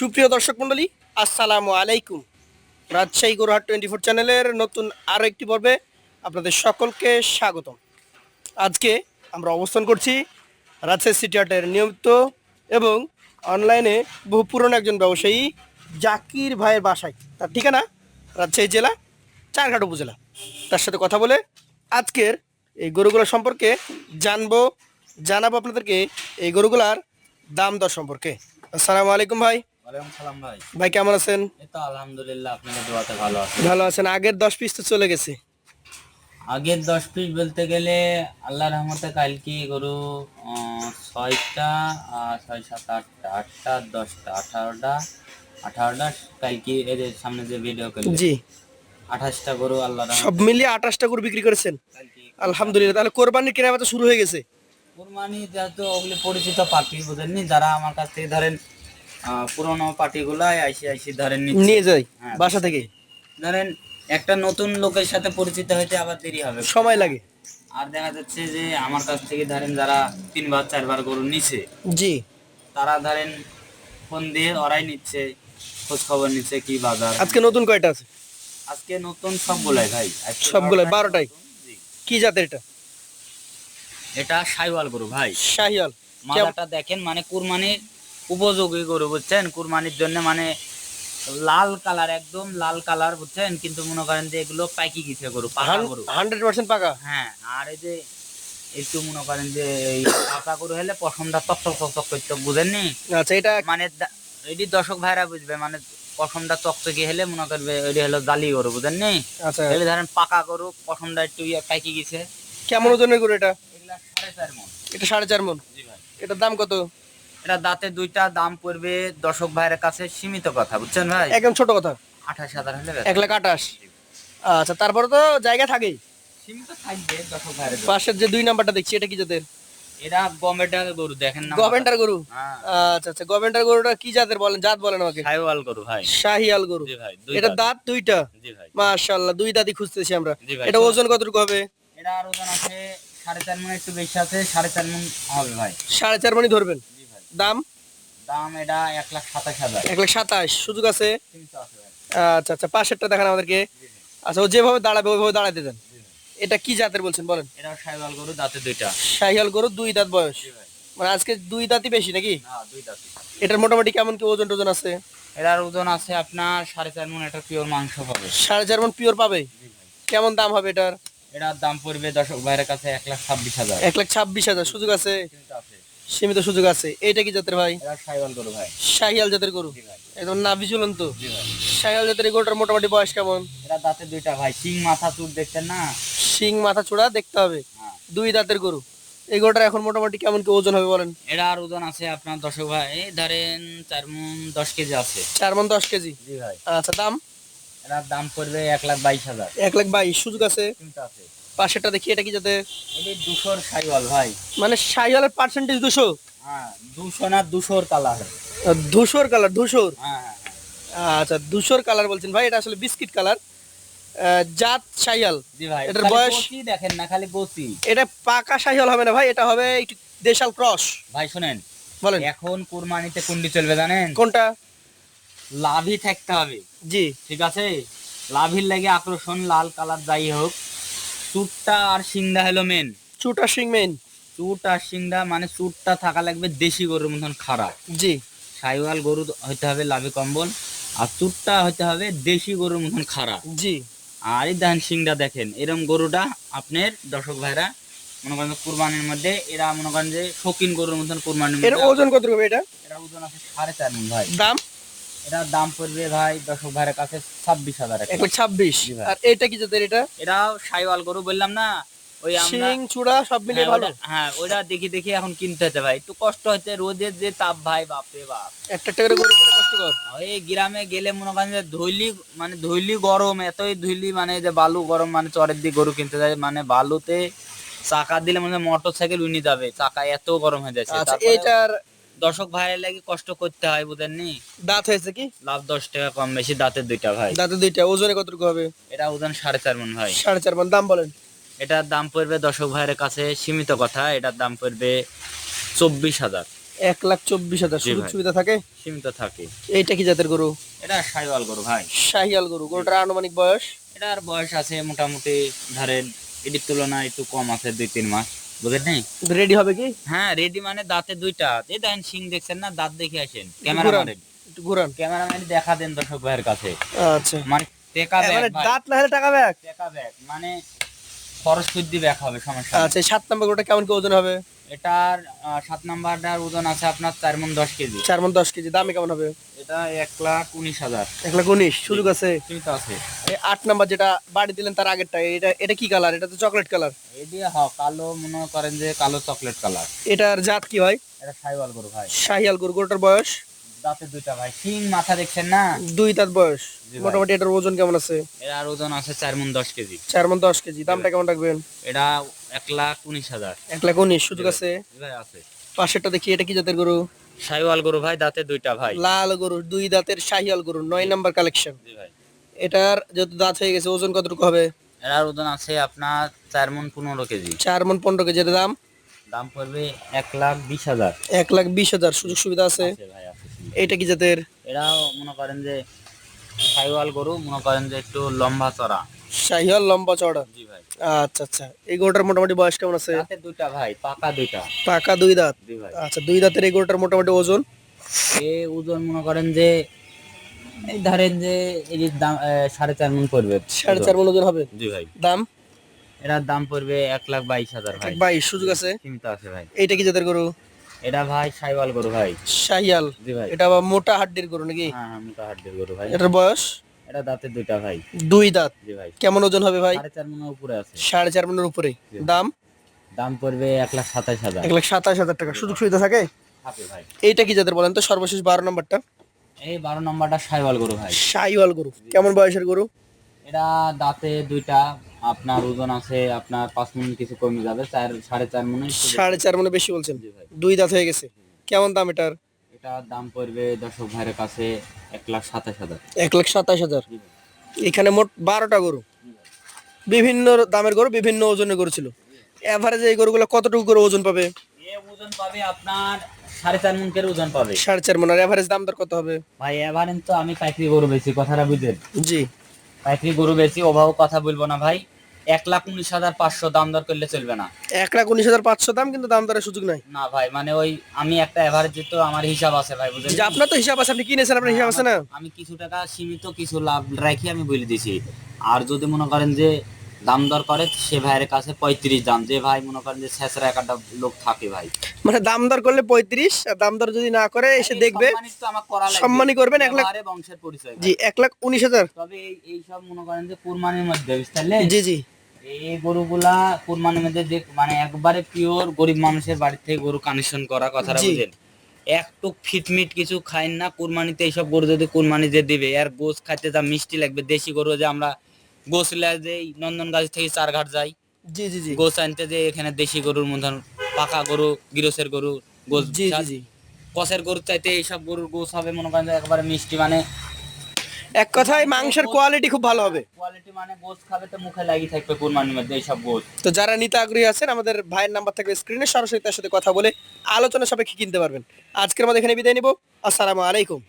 সুপ্রিয় দর্শক মণ্ডলী, আসসালামু আলাইকুম। রাজশাহী গরুহাট 24 চ্যানেলের নতুন আরও একটি পর্বে আপনাদের সকলকে স্বাগতম। আজকে আমরা অবস্থান করছি রাজশাহী সিটি হাটের নিয়মিত এবং অনলাইনে বহু পুরনো একজন ব্যবসায়ী জাকির ভাইয়ের বাসায়। তার ঠিকানা রাজশাহী জেলা চারঘাট উপজেলা। তার সাথে কথা বলে আজকের এই গরুগুলো সম্পর্কে জানাবো আপনাদেরকে এই গরুগুলার দাম দর সম্পর্কে। আসসালামু আলাইকুম ভাই। ওয়ালাইকুম সালাম ভাই। ভাই কেমন আছেন? এই তো আলহামদুলিল্লাহ, আপনাদের দোয়াতে ভালো আছি। ভালো আছেন? আগের 10 পিস তো চলে গেছে। আগের 10 পিস বলতে গেলে আল্লাহর রহমতে কালকে গরু 6টা, 6, 7, 8টা, 8টা, 10টা, 18টা কালকে এদের সামনে যে ভিডিও করলেন জি, 28টা গরু আল্লাহর সব রহমতে মিলিয়ে 28টা গরু বিক্রি করেছেন। কালকে। আলহামদুলিল্লাহ। তাহলে কোরবানির কেনাবেচা শুরু হয়ে গেছে। কুরবানি যেহেতু ওগুলি পরিচিত পার্টি বুঝেননি, যারা আমার কাছ থেকে ধরেন পুরোনো পার্টিগুলাই আইসি ধরেন নিয়ে যাই হ্যাঁ, বাসা থেকে। ধরেন একটা নতুন লোকের সাথে পরিচিত হইতে আবার দেরি হবে, সময় লাগে। আর দেখা যাচ্ছে যে আমার কাছ থেকে ধরেন যারা 3বার 4বার গরু নিছে, জি, তারা ধরেন ফোন দিয়ে ওরাই নিচ্ছে, খোঁজ খবর নিচ্ছে কি বাজার। আজকে নতুন কয়টা আছে? আজকে নতুন সবগুলাই ভাই, আজকে সবগুলাই 12টাই 12টাই। নতুন। জি। কি জাতের এটা? এটা সাইওয়াল গরু ভাই। শাহিয়াল। মাথাটা দেখেন, মানে কুরবানির উপযোগী গরু বুঝছেন, কুরবানির জন্য মানে লাল কালার, একদম লাল কালার বুঝছেন, কিন্তু মনে করেন যে এগুলো পাইকি গেছে গরু, পাকা গরু। 100% পাকা। হ্যাঁ, আর এই যে একটু মনে করেন যে এই পাকা গরু হলে পশমটা তক করতে বুঝেননি, আচ্ছা, এটা মানে এটি দর্শক ভাইরা বুঝবে, মানে পশমটা চকচকে হলে মনে করবে এটি হলো জালি গরু বুঝেননি। আচ্ছা, এগুলো ধরেন পাকা গরু, পশমটা একটু পাইকি গেছে। কেমন ওজনের গরু এটা? এগুলা 4.5 মণ। এটা 4.5 মণ। জি ভাই। এটার দাম কত? এটা দাঁতে দুইটা, দাম পড়বে দর্শক ভাইয়ের কাছে সীমিত কথা বুঝছেন ভাই, একদম ছোট কথা। 28,000 হলে 1,28,000। আচ্ছা, তারপরে তো জায়গা থাকেই। সীমিত থাকবে দর্শক ভাইয়ের জন্য। পাশের যে 2 নাম্বারটা দেখছি, এটা কি জাতের? এরা গমেটার গরু দেখেন না, গভেন্টার গরু। হ্যাঁ, আচ্ছা আচ্ছা, গভেন্টার গরুটা কি জাতের বলেন, জাত বলেন আমাকে। সাইওয়াল গরু ভাই। শাহিয়াল গরু। জি ভাই, দুই এটা দাঁত। দাঁত 2টা। জি ভাই। মাশাআল্লাহ, 2 দাঁতই খুঁজতেছি আমরা। জি ভাই। এটা ওজন কতটুকু হবে? এটার ওজন আছে 4.5 মণ, একটু বেশি আছে, 4.5 মণ হবে ভাই। 4.5 মণই ধরবেন। জি ভাই। দাম? দাম এটা 1,27,000। 1,27,000। সুযোগ আছে? কিন্তু আছে ভাই। আচ্ছা আচ্ছা, পাশেরটা দেখান আমাদেরকে। জি ভাই। আচ্ছা, ও যেভাবে দাঁড়াবে ওইভাবে দাঁড়াতে দেন। জি ভাই। এটা কি জাতের বলছেন বলেন? এটাও সাইওয়াল গরু, দাঁতে দুইটা। শাহিয়াল গরু, 2 দাঁত বয়স। জি ভাই। মানে আজকে 2 দাঁতই বেশি নাকি? না, দুই দাঁতে। এটার মোটামুটি কেমন কি ওজন টোজন আছে? এটার ওজন আছে আপনার 4.5 মণ, এটা পিওর মাংস পাবে। 4.5 মণ পিওর পাবে? জি ভাই। কেমন দাম হবে এটার? এটার দাম পড়বে দর্শক ভাইয়ের কাছে 1,26,000। 1,26,000। সুযোগ আছে? কিন্তু আছে। সীমিত সুযোগ আছে। এইটা কি জাতের ভাই? এটা সাইওয়াল গরু ভাই। শাহিয়াল জাতের গরু। জি ভাই। একদম নাভি ঝুলন্ত। জি ভাই। শাহিয়াল জাতের এই গরুটার মোটামুটি বয়স কেমন? এটা দাঁতে দুইটা ভাই, সিং মাথা চুট দেখছেন না? শিং মাথা চূড়া দেখতে হবে। হ্যাঁ। 2 দাঁতের গরু। এই গরুটার এখন মোটামুটি কেমন কি ওজন হবে বলেন? এটার ওজন আছে আপনার দর্শক ভাই ধরেন 4 মণ 10 কেজি আছে। 4 মণ 10 কেজি। জি ভাই। আচ্ছা, দাম? এটার দাম পড়বে 1,22,000। 1,22,000। সুযোগ আছে? কিন্তু আছে। পাশেরটা দেখি, এটা কি জাতের? এটি 200 সাইওয়াল ভাই। মানে শাহিয়ালের পার্সেন্টেজ 200? হ্যাঁ, 200 না 200 কালার। ধূসর কালার, ধূসর। হ্যাঁ হ্যাঁ। আচ্ছা, ধূসর কালার বলছেন ভাই। এটা আসলে বিস্কিট কালার। জাত শাহিয়াল। জি ভাই। এটার খালি বয়স? গোছি দেখেন না, খালি গোছি। এটা পাকা শাহিয়াল হবে না ভাই, এটা হবে একটু দেশাল ক্রস। ভাই শুনেন, বলেন এখন কুরবানিতে কোনটি চলবে জানেন? কোনটা? লাভই থাকতে হবে। জি, ঠিক আছে, লাভির লাগে আকর্ষণ, লাল কালার যাই হোক, চুটটা আর শিংটা হলো মেন। চুটা শিং মেইন। চুট আর শিংটা, মানে চুটটা থাকা লাগবে দেশি গরুর মতন খারাপ। জি, সাইওয়াল গরু হইতে হবে লাভি কম্বল, আর চুটটা হইতে হবে দেশি গরুর মতন খারাপ। জি। আর এই ধান শিংটা দেখেন, এরকম গরুটা আপনার দর্শক ভাইরা মনে করেন কুরবানির মধ্যে এরা মনে করেন যে শৌখিন গরুর মতন কুরবানির এর মধ্যে। ওজন কত হবে এটা? এটা ওজন আছে 4.5 মণ ভাই। দাম? এটার দাম পড়বে ভাই দর্শক ভাইয়ের কাছে 26,000 টাকা। 1,26,000। জি ভাই। আর এটা কি জাতের এটা? এটাও সাইওয়াল গরু বললাম না, ওই আমরা শিং চূড়া সব মিলিয়ে ভালো। হ্যাঁ ওইটা দেখি দেখি এখন কিনতে হচ্ছে ভাই, একটু কষ্ট হচ্ছে, রোদের যে তাপ ভাই, বাপরে বাপ। একটা করে গরু কিনা কষ্টকর। এই গ্রামে গেলে মনে করেন যে ধুইলি গরম, এতই ধুইলি, মানে যে বালু গরম, মানে চরের দিকে গরু কিনতে যায়, মানে বালুতে চাকা দিলে মানে মোটর সাইকেল উনি যাবে, চাকা এত গরম হয়ে যাচ্ছে। আচ্ছা, তারপরে এটার দর্শক ভাইয়ের লাগে কষ্ট করতে হয় বুঝেননি। দাঁত হয়েছে কি? লাভ 10 টাকা কম বেশি, দাঁতের দুইটা ভাই। দাঁতে 2টা। ওজনে কতটুকু হবে? এটা ওজন 4.5 মণ ভাই। 4.5 মণ। দাম বলেন? এটার দাম পড়বে দর্শক ভাইয়ের কাছে সীমিত কথা, এটার দাম পড়বে 24,000। 1,24,000 জি সুযোগ ভাই। সুবিধা থাকে? সীমিত থাকে। এইটা কি জাতের গরু? এটা শাহিওয়াল গরু ভাই। শাহিয়াল গরু। গরুটার আনুমানিক বয়স? এটার বয়স আছে মোটামুটি ধরেন এটির তুলনায় একটু কম আছে 2-3 মাস। বুঝেন নাই? রেডি হবে কি? হ্যাঁ রেডি মানে দাঁতে দুইটা। এই দেখেন শিং দেখছেন না? দাঁত দেখে আসেন। একটু ঘুরান, একটু ঘুরান। ক্যামেরাম্যান দেখা দেন দর্শক ভাইয়ের কাছে। আচ্ছা, মানে টেকা ব্যাগ মানে ভাই। দাঁত না হলে টাকা ব্যাক। টেকা ব্যাগ মানে খরচ বৃদ্ধি ব্যাগ হবে সমস্যা নেই। আচ্ছা, 7 নম্বর গরুটা কেমন কি ওজন হবে? এটার 7 নাম্বারটার ওজন আছে আপনার 4 মণ 10 কেজি। 4 মণ 10 কেজি। দামে কেমন হবে? এটা 1,19,000। 1,19,000 সুযোগ আছে? সীমিত আছে। এই 8 নম্বর যেটা বাড়ি দিলেন তার আগেরটা, এটা এটা কি কালার? এটা তো চকলেট কালার। এই দিয়ে কালো মনে করেন যে কালো চকলেট কালার। এটার জাত কি হয়? এটা শাহিওয়াল গরু ভাই। শাহিয়াল গরু। গরুটার বয়স? দাঁতে দুইটা ভাই। শিং মাথা দেখছেন না? 2 দাঁত বয়স। জি ভাই। মোটামুটি এটার ওজন কেমন আছে? এর ওজন আছে 4 মণ 10 কেজি। 4 মণ 10 কেজি। দামটা কেমন রাখবেন? এটা 1,19,000। 1,19,000 সুযোগ আছে? জি ভাই আছে। পাশেরটা দেখি, এটা কি জাতের গরু? শাহিওয়াল গরু ভাই, দাঁতে দুইটা ভাই। লাল গরু, 2 দাঁতের শাহিয়াল গরু, 9 নম্বর কালেকশন। জি ভাই। এটার যেহেতু দাঁত হয়ে গেছে, ওজন কতটুকু হবে? এর ওজন আছে আপনার 4 মণ 15 কেজি। 4 মণ 15 কেজি। এর দাম? দাম পড়বে 1,20,000। 1,20,000 সুযোগ সুবিধা আছে? আছে ভাই আছে। এইটা কি জাতের? এরাও মনে করেন যে শাহিওয়াল গরু, মনে করেন যে একটু লম্বা চড়া। শাহিয়াল লম্বা চওড়া। জি ভাই। আচ্ছা আচ্ছা, এই গরুটার মোটামুটি বয়স কেমন আছে? দাঁতে দুইটা ভাই, পাকা দুইটা। পাকা 2 দাঁত। জি ভাই। আচ্ছা, 2 দাঁতের এই গরুটার মোটামুটি ওজন? এ ওজন মনে করেন যে এই ধরেন যে এই যে দাম 4.5 মণ পড়বে। 4.5 মণ ওজন হবে? জি ভাই। দাম? এটার দাম পড়বে 1,22,000 ভাই। 1,22,000 সুযোগ আছে? সীমিত আছে ভাই। এইটা কি জাতের গরু? এটা ভাই শাহিওয়াল গরু ভাই। শাহিয়াল। জি ভাই। এটা আবার মোটা হাড্ডির গরু নাকি? হ্যাঁ হ্যাঁ, মোটা হাড্ডির গরু ভাই। এটার বয়স? এটা দাঁতে দুইটা ভাই। 2 দাঁত। জি ভাই। কেমন ওজন হবে ভাই? 4.5 মণের উপরে আছে। 4.5 মণের উপরে। জি। দাম? দাম পড়বে 1,27,000। 1,27,000 টাকা। সুযোগ সুবিধা থাকে? থাকে ভাই। এইটা কি জাতের বলেন তো, সর্বশেষ 12 নম্বরটা? এই 12 নম্বরটা শাহিওয়াল গরু ভাই। শাহিওয়াল গরু। কেমন বয়সের গরু? এটা দাঁতে দুইটা। আপনার ওজন আছে আপনার 5 মণ কিছু কমে যাবে, 4.5 মণে। 4.5 মণে বেশি বলছেন? জি ভাই। 2 দাঁত হয়ে গেছে। কেমন দাম এটার? এটার দাম পড়বে দর্শক ভাইয়ের কাছে 1,27,000। 1,27,000। জি ভাই। এখানে মোট 12টা গরু, জি ভাই। বিভিন্ন দামের গরু, বিভিন্ন ওজনের গরু ছিল। এভারেজে এই গরুগুলো কতটুকু করে ওজন পাবে? এ ওজন পাবে আপনার 4.5 মণ করে ওজন পাবে। 4.5 মণ। আর এভারেজ দাম দর কত হবে? ভাই এবারেন তো আমি পাইকারি গরু বেশি, কথাটা বুঝেন। জি। পাইকারি গরু বেশি, ওভাবে কথা বলবো না ভাই। 1,19,500 দাম দর করলে চলবে না। 1,19,500 দাম, কিন্তু দাম দরের সুযোগ নাই। না ভাই, মানে ওই আমি একটা এভারেজ তো আমার হিসাব আছে ভাই, বুঝলেন? যে আপনার তো হিসাব আছে, আপনি কিনেছেন, আপনার হিসাব আছে না? আমি কিছু টাকা সীমিত কিছু লাভ রাখি আমি বলে দিছি। আর যদি মনে করেন যে দাম দর করে সে ভাইয়ের কাছে 35 দাম, যে ভাই মনে করেন যে ছেঁচড়া একটা লোক থাকে ভাই। মানে দাম দর করলে 35, আর দাম দর যদি না করে এসে দেখবে, সম্মানিত তো আমার করা লাগবে। সম্মানী করবেন। 1 লাখ। ব্যবহারে বংশের পরিচয় ভাই। জি, 1,19,000। তবে এই সব মনে করেন যে কুরবানির মধ্যে, বুঝলেন? জি জি। এই গরুগুলা কুরবানির মধ্যে যে মানে একবারে পিওর গরিব মানুষের বাড়ি থেকে গরু কানেকশন করা, কথাটা জি। বুঝেন। একটু ফিটমিট কিছু খাইন না কুরবানিতে। এইসব গরু যদি কুরবানি যে দিবে, আর গোস খাইতে যা মিষ্টি লাগবে। দেশি গরু যে আমরা গোস যে নন্দনগাছি থেকে চারঘাট যাই জি জি জি। গোস আনতে, যে এখানে দেশি গরুর মতন পাকা গরু, গিরসের গরু গোস, জি জি জি। কষের গরুর চাইতে এইসব গরুর গোস হবে মনে করেন যে একবারে মিষ্টি। মানে এক কথায় মাংসের কোয়ালিটি খুব ভালো হবে। কোয়ালিটি মানে গোস খাবে তো মুখে লাগি থাকবে কুরবানির মধ্যে এইসব গোস। তো যারা নিতে আগ্রহী আছেন, আমাদের ভাইয়ের নাম্বার থাকবে স্ক্রিনে, সরাসরি তার সাথে কথা বলে আলোচনা সাপেক্ষে কিনতে পারবেন। আজকের মধ্যে এখানে বিদায় নিব। আসসালামু আলাইকুম।